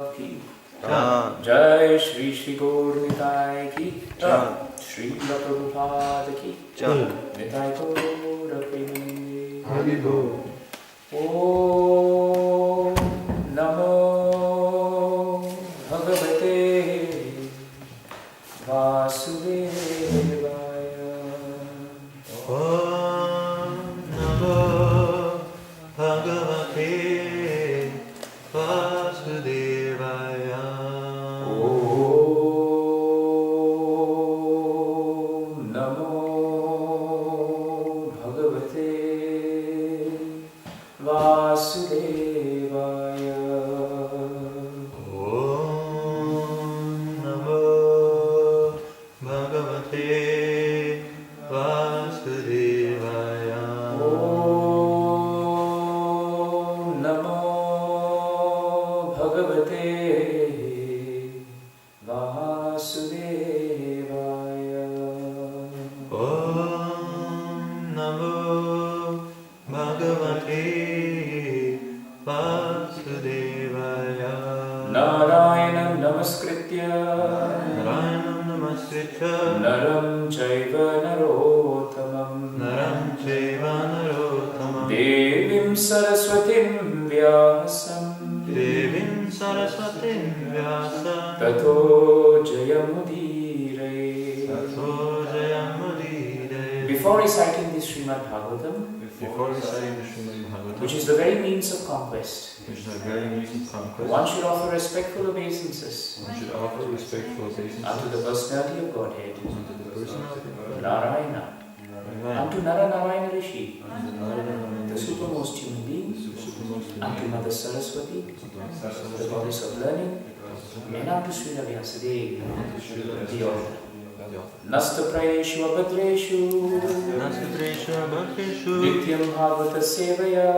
की जय श्री श्री गौर निताय की श्री प्रभुपाद की निताय गौर प्रेमानंदे। ओम नमो भगवते वासुदेवाय। ओम नमो भगवते वासुदेवाय। ओम नमो भगवते वासुदेवाय। ओम नमो भगवते वासुदेवाय। ओम नमो भगवते वासुदेवाय। ओम नमो भगवते वासुदेवाय। नारायणं नमस्कृत्य नारायणं नमस्कृत्य नरं चैव नरोत्तमं देवीं सरस्वतीं व्यासं ततो जयमुदीरये। Before reciting this Srimad Bhagavatam, which is the very means of conquest, one should offer respectful obeisances unto the personality of Godhead, Narayana, unto Nara Narayana Rishi, the supermost human being, unto Mother Saraswati, the goddess of learning, and unto Srila Vyasadeva, the author. Nastaprayeshu abhadreshu Nityam bhagavata sevaya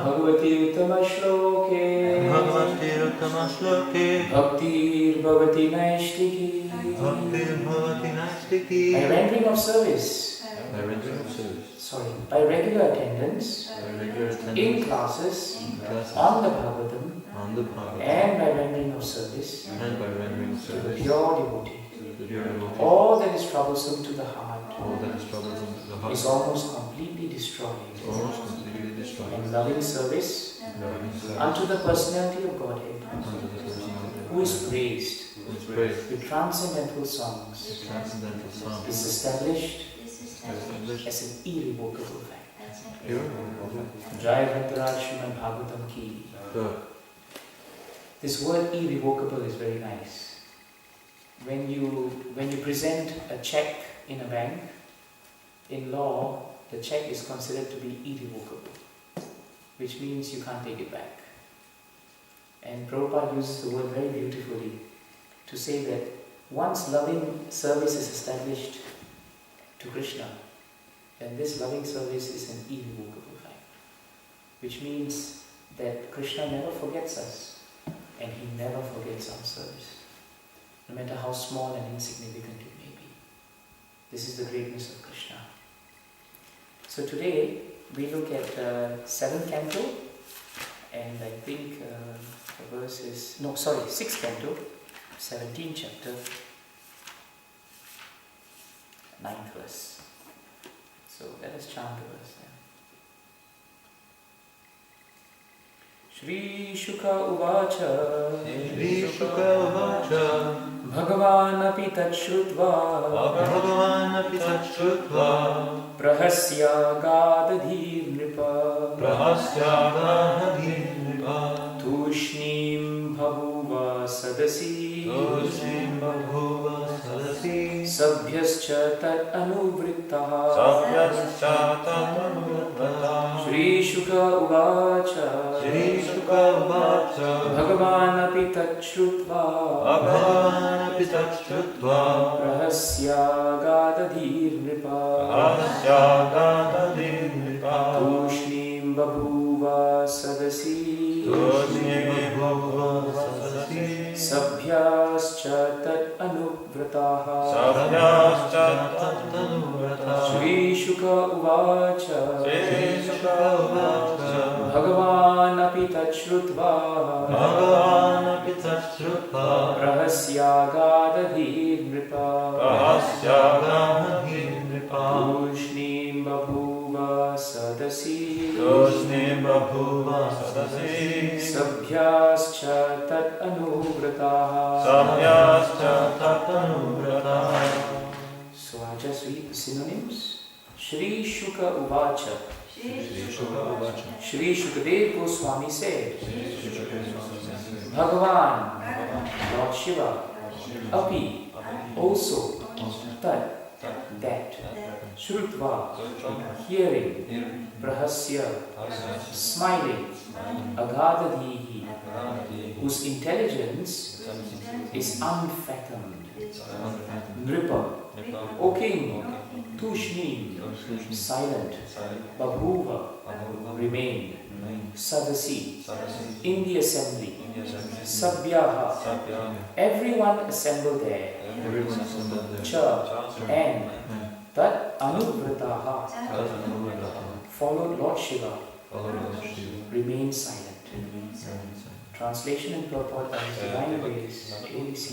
Bhagavati uttama shloke Bhaktir bhavati naishtiki. By rendering of service, by regular attendance in classes on the Bhagavatam, and by rendering of service to the pure devotee, all that is troublesome to the heart is almost completely destroyed. And loving service unto the personality of Godhead, who is praised with transcendental songs, is established as an irrevocable fact. Jai Bhattaraj Srimad Bhagavatam ki. This word irrevocable is very nice. When you present a check in a bank, in law, the check is considered to be irrevocable, which means you can't take it back. And Prabhupada uses the word very beautifully to say that once loving service is established to Krishna, then this loving service is an irrevocable fact, which means that Krishna never forgets us. And he never forgets our service, no matter how small and insignificant it may be. This is the greatness of Krishna. So today we look at 7th canto, and I think the verse is, 6th canto, 17th chapter, 9th verse. So let us chant the verse. Shri Shuka Uvacha Bhagavan api tachrutva Prahasya gadadhir nripa Tushnim bhavuva sadasi Sabhyascha tat anuvrittaha. Shri Shuka Uvacha Bhagavan api tachrutva Rahasya gadadhir nripa Tushnim babhuva sadasi Sabhyascha tat anuvrataha. Shri Shuka Uvacha Bhagavan api तच्छ्रुत्वा Bhagavanapi tachrutva रहस्यागादधि नृपा Rahasyagadhi nripa तूष्णीं बभूव सदसि Tushnim babhuva sadasi सभ्याश्च तत् अनुव्रताः. Samyascha tatanuvrata. So I just read the synonyms. Shri Shuka Uvacha. Shri Shuka Uvacha. Shri Shukadev Goswami said, Bhagavan, Lord Shiva, Api, also, Tat, that, Shrutva, hearing, Prahasya, smiling, Agadadhihi, whose intelligence is unfathomed, Nripa, O King, Tushni, silent, Babhuva, remained, Sadasi, in the assembly, Sabhyaha, everyone assembled there, Cha, and Tat Anuvrataha, followed Lord Shiva, remained silent. Translation and purport by His Divine Grace, ABC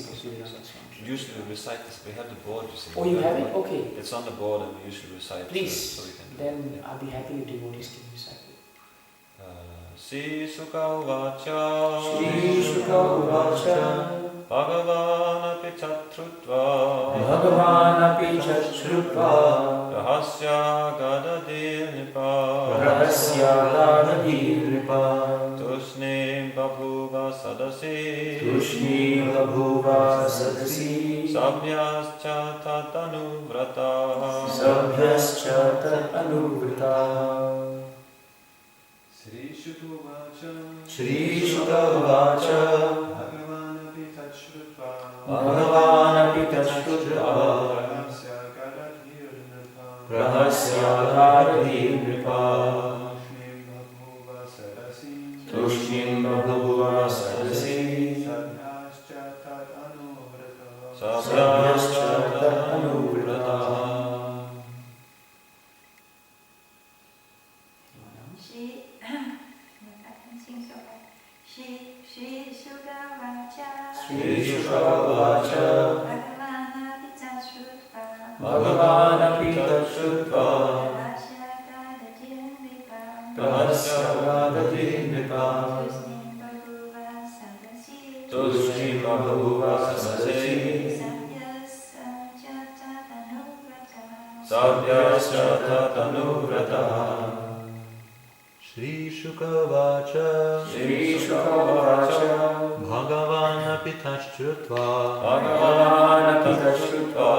Usually we recite this, we have the board, you see. Oh, you have it? Okay. It's on the board and we usually recite Please, so we can do then I'll be happy if devotees can recite it. Sri Sukha Uvacha Shri Shuka Uvacha Bhagavanapi Chatrutva Bhagavanapi Chachrutva Rahasya Gadadi Nipa Rahasya Gadadhi Nripa Tushni Babhuva Sadasi Tushni Babhuva Sadasi Sabhyascha Tatanuvrata Sabhyascha Tat Anuvrata. Sri Shuka Uvacha Shri Shuka Uvacha Bhagavanapi Chatrutva Bhagavanapi Tachrutva Rahasya Gadadi Nipa Rahasya Gadadhi Nripa Tushnim Babhuva Sadasi Sabhyascha Tat Anuvrata. Shri Shuka Vacha Shri Shuka Uvacha Bhagavanapi Tachrutva Bhagavanapi Tachrutva Rahasya Gadadhi Nripa Rahasya Gadadhi Nripa Tushnim Babhuva Sadasi Tushnim Babhuva Sadasi Sabhyascha Tat Anuvrata. Shri Shuka Vacha Shri Shuka Uvacha Bhagavanapi tachrutva Bhagavanapi Tachrutva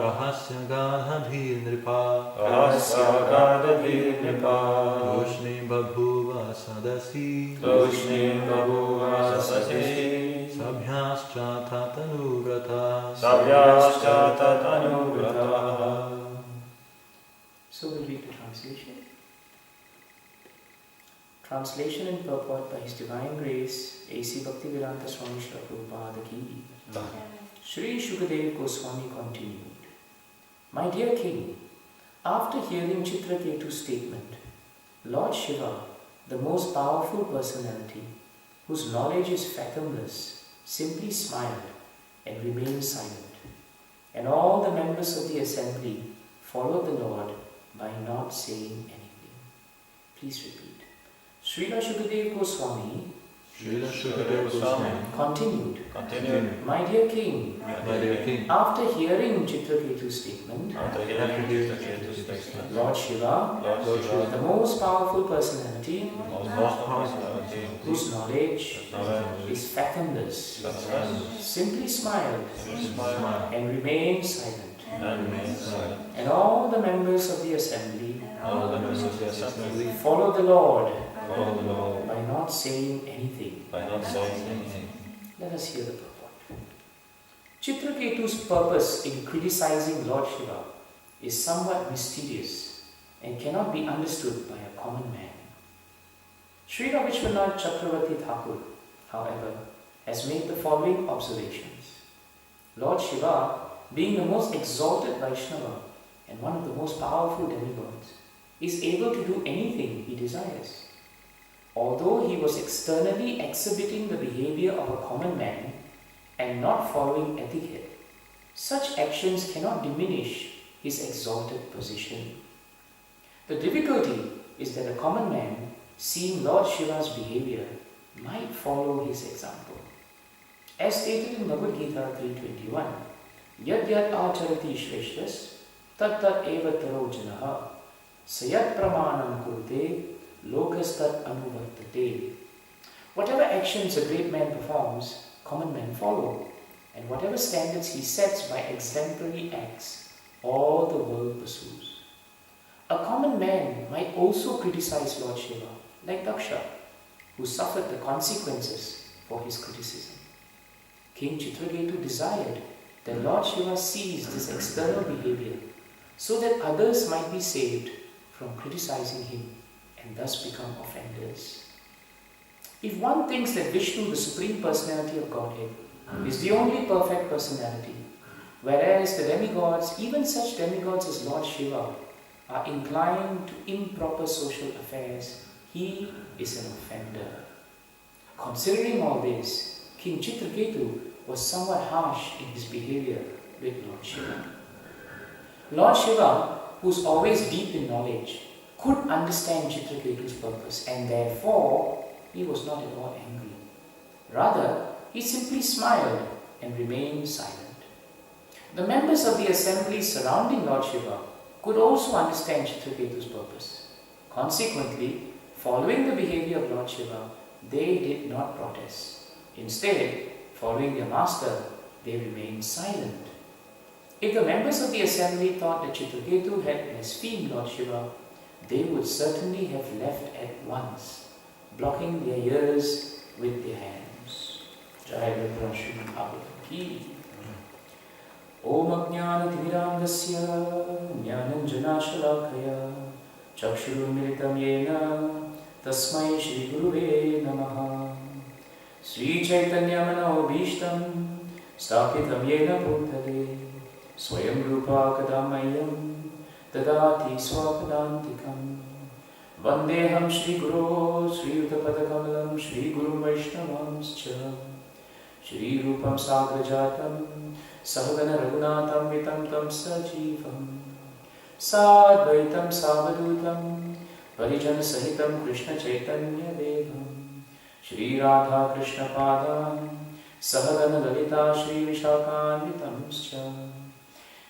Rahasya Gadhi nripa Rahasya Gadadhi Nripa Tushni Babhuva Sadasi Tushnim Babhuva Sadasi Sabhyascha Tatanuvrata. Sabhyascha Tat Anuvrata. So we'll read the translation. Translation and purport by His Divine Grace, A.C. Bhaktivedanta Swami Srila Prabhupada Ki. Shri Shukadev Goswami continued, My dear King, after hearing Chitraketu's statement, Lord Shiva, the most powerful personality, whose knowledge is fathomless, simply smiled and remained silent, and all the members of the assembly followed the Lord by not saying anything. Please repeat. Srila Shukadev Goswami Srila Shukadev Goswami Continue. My dear King, My dear King, after hearing Chitraketu's statement, After hearing Chitraketu's statement, Lord Shiva, Lord Shiva, the most powerful personality, most personality, whose knowledge is fathomless, simply smiled smile and remained silent, and remain silent. and all the members of the assembly All the members of the assembly followed the Lord follow the Lord by not saying anything. by not saying anything. Let us hear the purport. Chitraketu's purpose in criticizing Lord Shiva is somewhat mysterious and cannot be understood by a common man. Srila Vishwanath Chakravarti Thakur, however, has made the following observations. Lord Shiva, being the most exalted Vaishnava and one of the most powerful demigods, is able to do anything he desires. Although he was externally exhibiting the behavior of a common man and not following etiquette, such actions cannot diminish his exalted position. The difficulty is that a common man, seeing Lord Shiva's behavior, might follow his example. As stated in Bhagavad Gita 3.21, Yad yad acharati shreshtas tat tat eva taro janaha sayat pramanam kurte lokastat anuvartate. Whatever actions a great man performs, common men follow, and whatever standards he sets by exemplary acts, all the world pursues. A common man might also criticize Lord Shiva, like Daksha, who suffered the consequences for his criticism. King Chitraketu desired that Lord Shiva cease this external behavior so that others might be saved from criticizing him and thus become offenders. If one thinks that Vishnu, the Supreme Personality of Godhead, is the only perfect personality, whereas the demigods, even such demigods as Lord Shiva, are inclined to improper social affairs, he is an offender. Considering all this, King Chitraketu was somewhat harsh in his behavior with Lord Shiva. Lord Shiva, who is always deep in knowledge, could understand Chitraketu's purpose, and therefore he was not at all angry. Rather, he simply smiled and remained silent. The members of the assembly surrounding Lord Shiva could also understand Chitraketu's purpose. Consequently, following the behavior of Lord Shiva, they did not protest. Instead, following their master, they remained silent. If the members of the assembly thought that Chitraketu had blasphemed Lord Shiva, they would certainly have left at once, blocking their ears with their hands. Jai Bhagwan Srimad Bhagavatam Ki. Om Ajnana-timirandasya Jnananjana-shalakaya Chakshurumilitam Yena Tasmai Shri Guruve Namaha. Sri Chaitanya Manobhishtam Sthapitam Yena Bhutale Swayam Rupa Kadamayam Dadati Swapadantikam. Vandeham Shri Guru Sri Uttapadakamalam Shri Guru Vaishnavamscha Shri Rupam Sagrajatam Sahagana Raghunatham Vitam Tam Sajivam Sadvaitam Savadutam Parijana Sahitam Krishna Chaitanya Devam Shri Radha Krishna Padam Sahagana Lalita Shri Vishakhanvitamscha.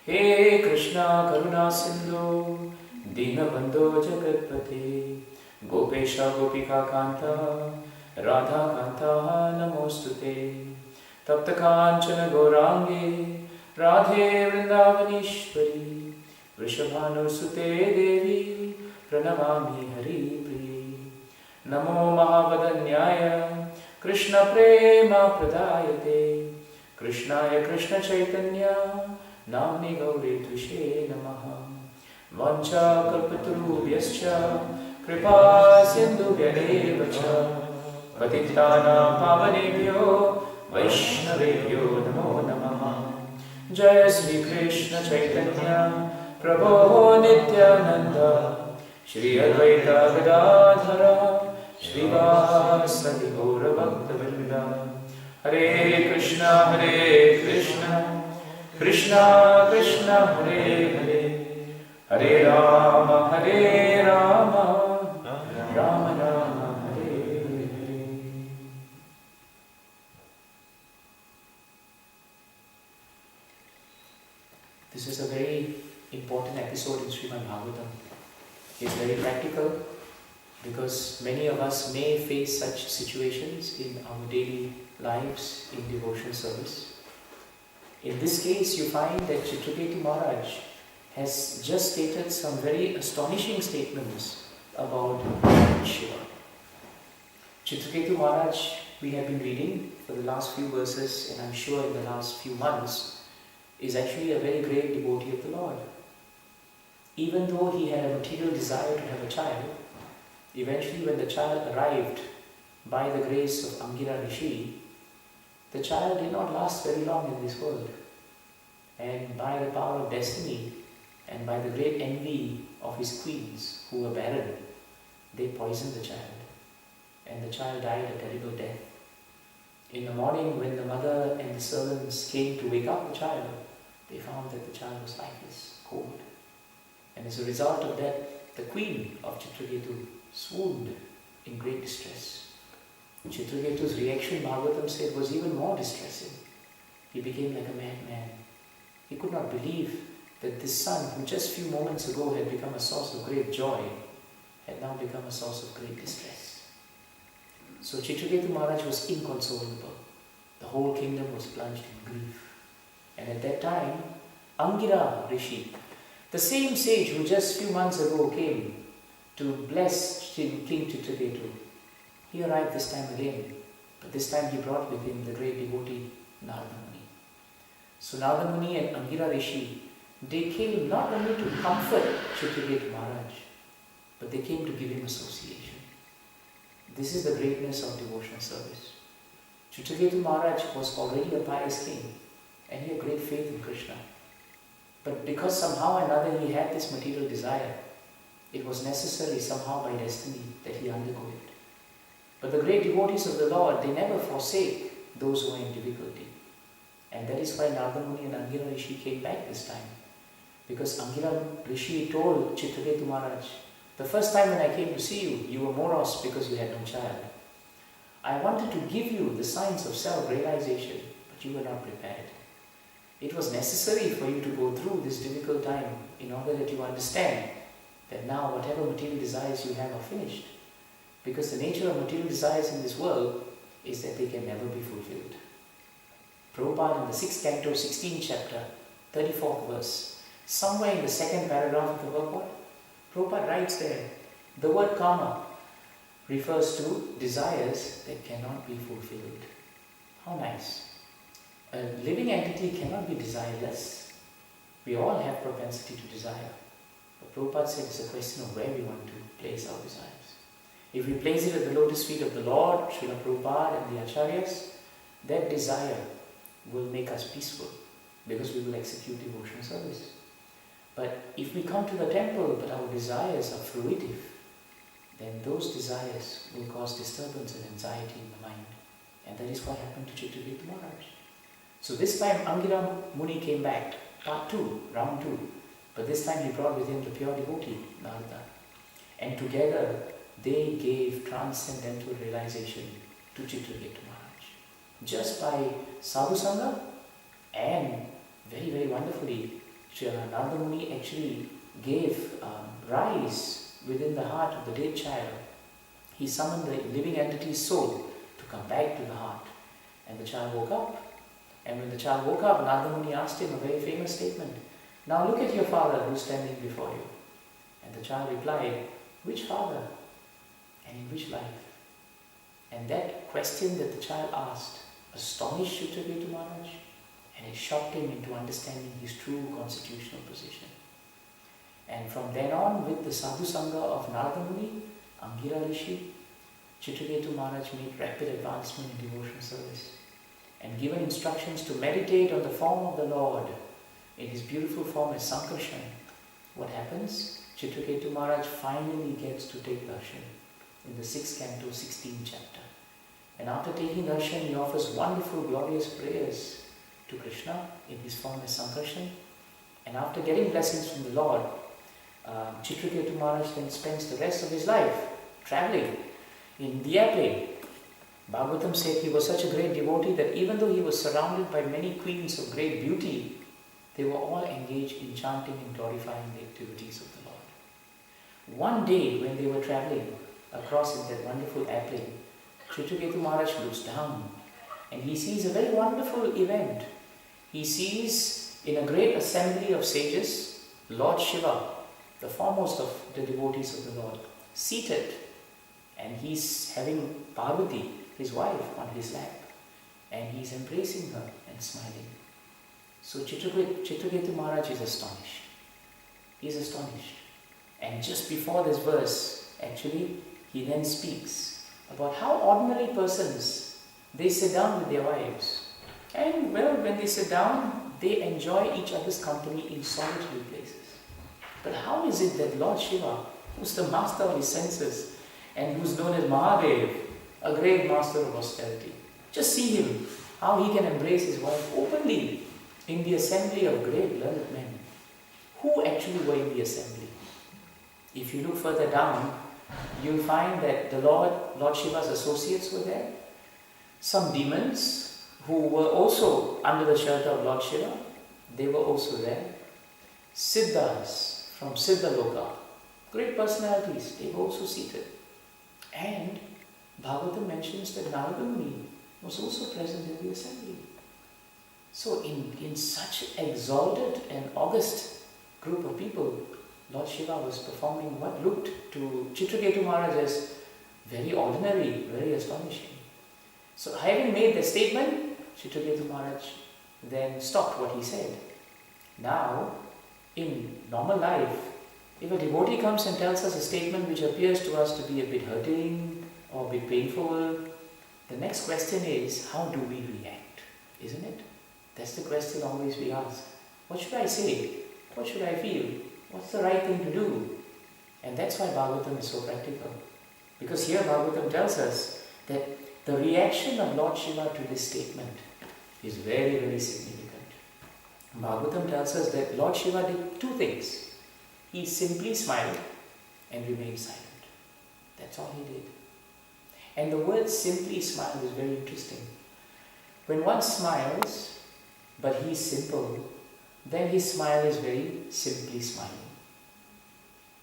He Krishna Karuna Sindhu Dinabandho Jagatpate Gopesha Gopika Kanta Radha Kanta Namostute Tapta Kanchana Gaurangi Radhe Vrindavanishwari Vrishabhanusute Devi Pranamami Hari Priye. Namo Mahavadanyaya Krishna Prema Pradayate Krishnaya Krishna Chaitanya Namni Gauri Tvishe Namaha. Vancha Kalpatarubhyascha Kripa Sindhubhya Evacha Patitanam Pavanebhyo Vaishnavebhyo Namo Namaha. Jai Sri Krishna Chaitanya Prabhu Nityananda Shri Advaita Gadadhara Shri Vasadi Gaura Bhakta Vrinda. Hare Krishna Krishna Krishna Hare Hare Hare Rama Rama Rama Hare Hare. This is a very important episode in Srimad Bhagavatam. It's very practical because many of us may face such situations in our daily lives in devotional service. In this case, you find that Chitraketu Maharaj has just stated some very astonishing statements about Shiva. Chitraketu Maharaj, we have been reading for the last few verses, and I'm sure in the last few months, is actually a very great devotee of the Lord. Even though he had a material desire to have a child, eventually when the child arrived by the grace of Angira Rishi, the child did not last very long in this world. And by the power of destiny and by the great envy of his queens who were barren, they poisoned the child. and the child died a terrible death. In the morning, when the mother and the servants came to wake up the child, they found that the child was lifeless, cold. And as a result of that, the queen of Chitraketu swooned in great distress. Chitraketu's reaction, Bhagavatam said, was even more distressing. He became like a madman. He could not believe that this son, who just a few moments ago had become a source of great joy, had now become a source of great distress. So Chitraketu Maharaj was inconsolable. The whole kingdom was plunged in grief. And at that time, Angira Rishi, the same sage who just a few months ago came to bless King Chitraketu, he arrived this time again, but this time he brought with him the great devotee Narada Muni. So Narada Muni and Angira Rishi, they came not only to comfort Chitraketu Maharaj, but they came to give him association. This is the greatness of devotional service. Chitraketu Maharaj was already a pious king, and he had great faith in Krishna. But because somehow or another he had this material desire, it was necessary somehow by destiny that he undergo it. But the great devotees of the Lord, they never forsake those who are in difficulty. And that is why Narada Muni and Angira Rishi came back this time. Because Angira Rishi told Chitraketu Maharaj, the first time when I came to see you, you were morose because you had no child. I wanted to give you the signs of self-realization, but you were not prepared. It was necessary for you to go through this difficult time in order that you understand that now whatever material desires you have are finished. Because the nature of material desires in this world is that they can never be fulfilled. Prabhupada in the 6th canto, 16th chapter, 34th verse, somewhere in the second paragraph of the purport, Prabhupada writes there, the word karma refers to desires that cannot be fulfilled. How nice. A living entity cannot be desireless. We all have propensity to desire. But Prabhupada said it's a question of where we want to place our desires. If we place it at the lotus feet of the Lord, Srila Prabhupada and the Acharyas, that desire will make us peaceful because we will execute devotional service. But if we come to the temple but our desires are fruitive, then those desires will cause disturbance and anxiety in the mind. And that is what happened to Chitraketu Maharaj. So this time Angira Muni came back, part 2, round 2. But this time he brought with him the pure devotee, Narada. And together they gave transcendental realization to Chitraketu Maharaj. Just by sadhu sangha, and very, very wonderfully, Narada Muni actually gave rise within the heart of the dead child. He summoned the living entity's soul to come back to the heart. And the child woke up. And when the child woke up, Narada Muni asked him a very famous statement. Now look at your father who's standing before you. And the child replied, which father? And in which life? And that question that the child asked astonished Chitraketu Maharaj, and it shocked him into understanding his true constitutional position. And from then on, with the sadhu sangha of Narada Muni, Angira Rishi, Chitraketu Maharaj made rapid advancement in devotional service and given instructions to meditate on the form of the Lord in his beautiful form as Sankarshan. What happens? Chitraketu Maharaj finally gets to take darshan in the 6th canto, 16th chapter. And after taking darshan, he offers wonderful, glorious prayers to Krishna in his form as Sankarshan. And after getting blessings from the Lord, Chitraketu Maharaj then spends the rest of his life traveling in the airplane. Bhagavatam said he was such a great devotee that even though he was surrounded by many queens of great beauty, they were all engaged in chanting and glorifying the activities of the Lord. One day when they were traveling across in that wonderful airplane, Chitraketu Maharaj looks down and he sees a very wonderful event. He sees in a great assembly of sages, Lord Shiva, the foremost of the devotees of the Lord, seated, and he's having Parvati, his wife, on his lap, and he's embracing her and smiling. So Chitraketu Maharaj is astonished. He's astonished. And just before this verse, actually, he then speaks about how ordinary persons, they sit down with their wives. And well, when they sit down, they enjoy each other's company in solitary places. But how is it that Lord Shiva, who's the master of his senses and who's known as Mahadev, a great master of austerity. Just see him, how he can embrace his wife openly in the assembly of great learned men. Who actually were in the assembly? If you look further down, you'll find that the Lord Shiva's associates were there. Some demons who were also under the shelter of Lord Shiva, they were also there. Siddhas from Siddhaloka, great personalities, they were also seated. And Bhagavatam mentions that Narada Muni was also present in the assembly. So in such exalted and august group of people, Lord Shiva was performing what looked to Chitraketu Maharaj as very ordinary, very astonishing. So having made the statement, Chitraketu Maharaj then stopped what he said. Now, in normal life, if a devotee comes and tells us a statement which appears to us to be a bit hurting or a bit painful, the next question is, how do we react? Isn't it? That's the question always we ask. What should I say? What should I feel? What's the right thing to do? And that's why Bhagavatam is so practical. Because here Bhagavatam tells us that the reaction of Lord Shiva to this statement is very, very significant. Bhagavatam tells us that Lord Shiva did two things. He simply smiled and remained silent. That's all he did. And the word simply smile is very interesting. When one smiles, but he is simple, then his smile is very simply smiling.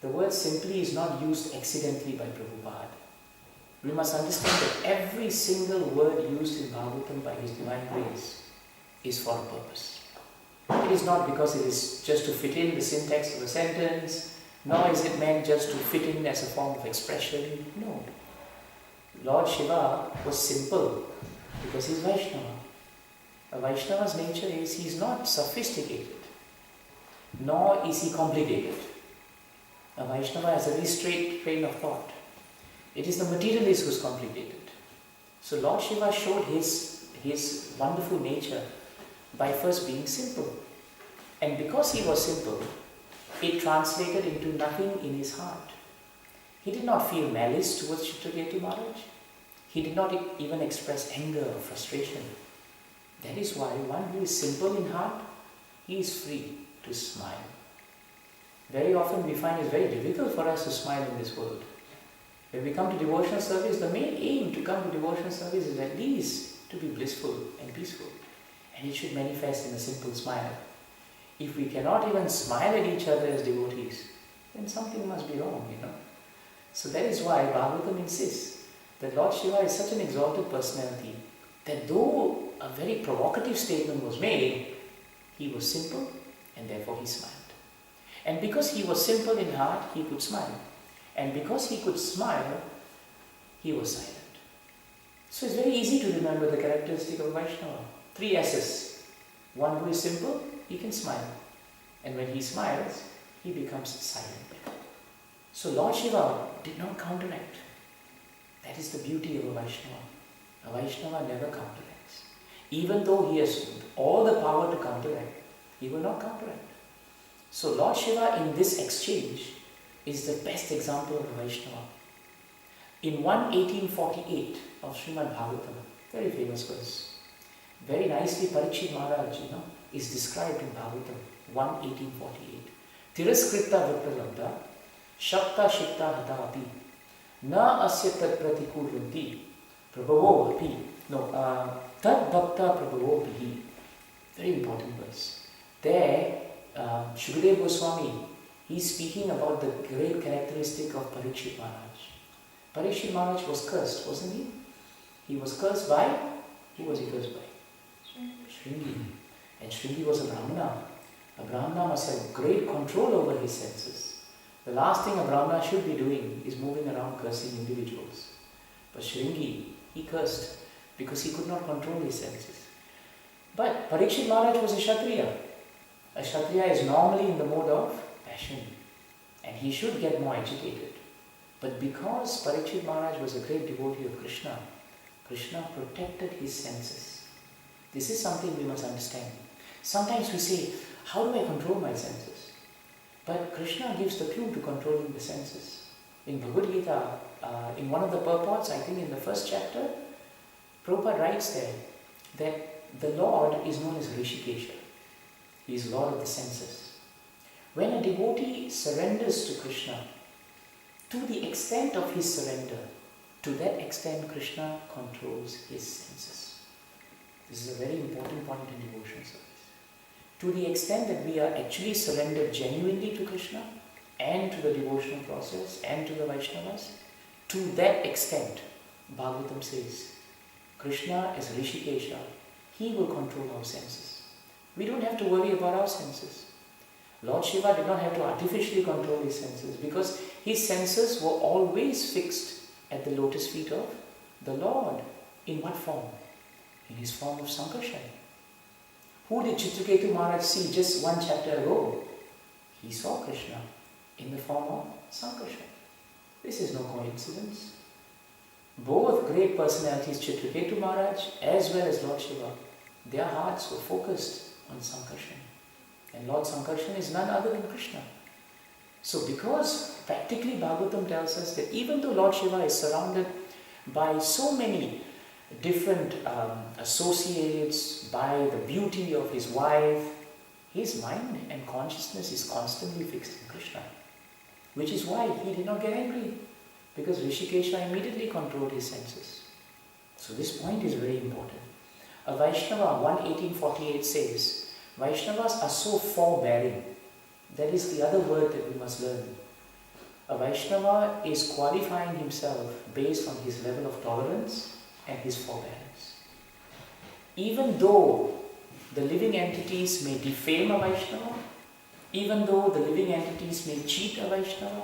The word simply is not used accidentally by Prabhupada. We must understand that every single word used in Bhagavatam by His Divine Grace is for a purpose. It is not because it is just to fit in the syntax of a sentence, nor is it meant just to fit in as a form of expression. No. Lord Shiva was simple because he is Vaishnava. A Vaishnava's nature is he is not sophisticated, nor is he complicated. A Vaishnava has a very straight train of thought. It is the materialist who is complicated. So Lord Shiva showed his wonderful nature by first being simple. And because he was simple, it translated into nothing in his heart. He did not feel malice towards Chitraketu Maharaj. He did not even express anger or frustration. That is why one who is simple in heart, he is free to smile. Very often we find it's very difficult for us to smile in this world. When we come to devotional service, the main aim to come to devotional service is at least to be blissful and peaceful. And it should manifest in a simple smile. If we cannot even smile at each other as devotees, then something must be wrong, So that is why Bhagavatam insists that Lord Shiva is such an exalted personality that though a very provocative statement was made, he was simple and therefore he smiled. And because he was simple in heart, he could smile. And because he could smile, he was silent. So it's very easy to remember the characteristic of Vaishnava. 3 S's. One who is simple, he can smile. And when he smiles, he becomes silent. So Lord Shiva did not counteract. That is the beauty of a Vaishnava. A Vaishnava never counteracts. Even though he has all the power to counteract, he will not counteract. So Lord Shiva in this exchange is the best example of a Vaishnava. In 1848 of Srimad Bhagavatam, very famous verse, very nicely Parikshit Maharaj, is described in Bhagavatam 1848. Tiraskrita vipralabdha, shakta shikta hata api, na asya tat pratikurunti, prabhavo api, tat bhakta prabhavo bihi. Very important verse. There, Shukadeva Goswami, he is speaking about the great characteristic of Parikshit Maharaj. Parikshit Maharaj was cursed, wasn't he? He was cursed by, who was he cursed by? Shringi. And Shringi was a Brahmana. A Brahmana must have great control over his senses. The last thing a Brahmana should be doing is moving around cursing individuals. But Shringi, he cursed because he could not control his senses. But Parikshit Maharaj was a Kshatriya. A Kshatriya is normally in the mode of passion. And he should get more agitated. But because Parikshit Maharaj was a great devotee of Krishna, Krishna protected his senses. This is something we must understand. Sometimes we say, how do I control my senses? But Krishna gives the clue to controlling the senses. In Bhagavad Gita, in one of the purports, I think in the first chapter, Prabhupada writes there that the Lord is known as Rishikesha. He is Lord of the senses. When a devotee surrenders to Krishna, to the extent of his surrender, to that extent Krishna controls his senses. This is a very important point in devotional service. To the extent that we are actually surrendered genuinely to Krishna and to the devotional process and to the Vaishnavas, to that extent, Bhagavatam says, Krishna is Rishikesha. He will control our senses. We don't have to worry about our senses. Lord Shiva did not have to artificially control his senses because his senses were always fixed at the lotus feet of the Lord. In what form? In his form of Sankarshan. Who did Chitraketu Maharaj see just one chapter ago? He saw Krishna in the form of Sankarshan. This is no coincidence. Both great personalities, Chitraketu Maharaj as well as Lord Shiva, their hearts were focused on Sankarshan. And Lord Sankarshan is none other than Krishna. So because practically Bhagavatam tells us that even though Lord Shiva is surrounded by so many different associates, by the beauty of his wife, his mind and consciousness is constantly fixed in Krishna. Which is why he did not get angry, because Rishikesha immediately controlled his senses. So this point is very important. A Vaishnava 1:1848 says, Vaishnavas are so forbearing. That is the other word that we must learn. A Vaishnava is qualifying himself based on his level of tolerance and his forbearance. Even though the living entities may defame a Vaishnava, even though the living entities may cheat a Vaishnava,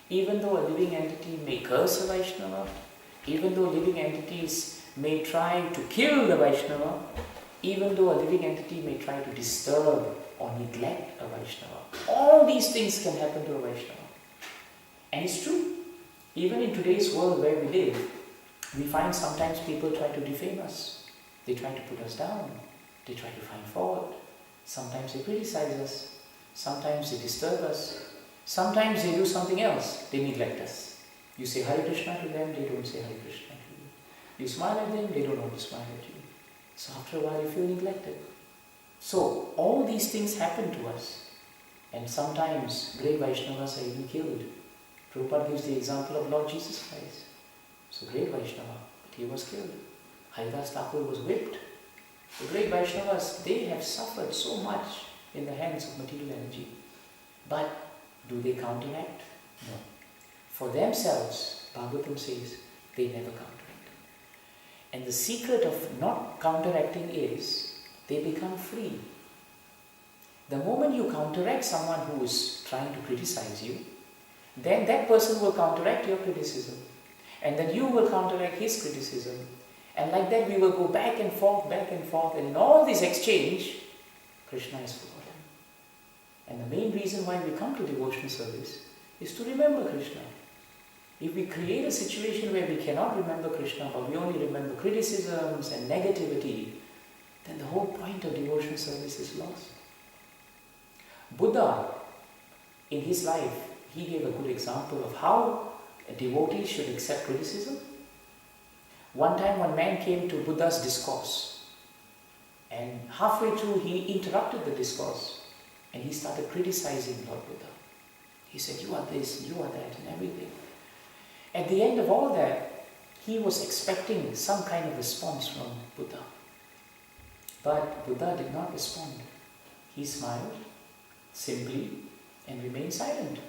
even though a living entity may curse a Vaishnava, even though living entities may try to kill the Vaishnava, even though a living entity may try to disturb or neglect a Vaishnava. All these things can happen to a Vaishnava. And it's true. Even in today's world where we live, we find sometimes people try to defame us. They try to put us down. They try to find fault. Sometimes they criticize us. Sometimes they disturb us. Sometimes they do something else. They neglect us. You say Hare Krishna to them, they don't say Hare Krishna to you. You smile at them, they don't want to smile at you. So after a while you feel neglected. So all these things happen to us. And sometimes great Vaishnavas are even killed. Prabhupada gives the example of Lord Jesus Christ. So great Vaishnava, but he was killed. Haridas Thakur was whipped. The great Vaishnavas, they have suffered so much in the hands of material energy. But do they counteract? No. For themselves, Bhagavatam says, they never counteract. And the secret of not counteracting is, they become free. The moment you counteract someone who is trying to criticize you, then that person will counteract your criticism. And then you will counteract his criticism. And like that we will go back and forth, and in all this exchange, Krishna is forgotten. And the main reason why we come to devotional service is to remember Krishna. If we create a situation where we cannot remember Krishna, but we only remember criticisms and negativity, then the whole point of devotional service is lost. Buddha, in his life, he gave a good example of how a devotee should accept criticism. One time one man came to Buddha's discourse, and halfway through he interrupted the discourse and he started criticizing Lord Buddha. He said, you are this, you are that, and everything. At the end of all that, he was expecting some kind of response from Buddha. But Buddha did not respond. He smiled simply and remained silent.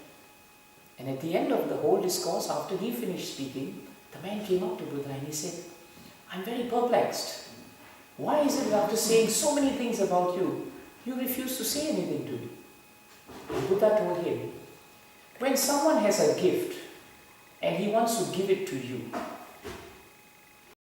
And at the end of the whole discourse, after he finished speaking, the man came up to Buddha and he said, I'm very perplexed. Why is it that after saying so many things about you, you refuse to say anything to me? And Buddha told him, when someone has a gift and he wants to give it to you,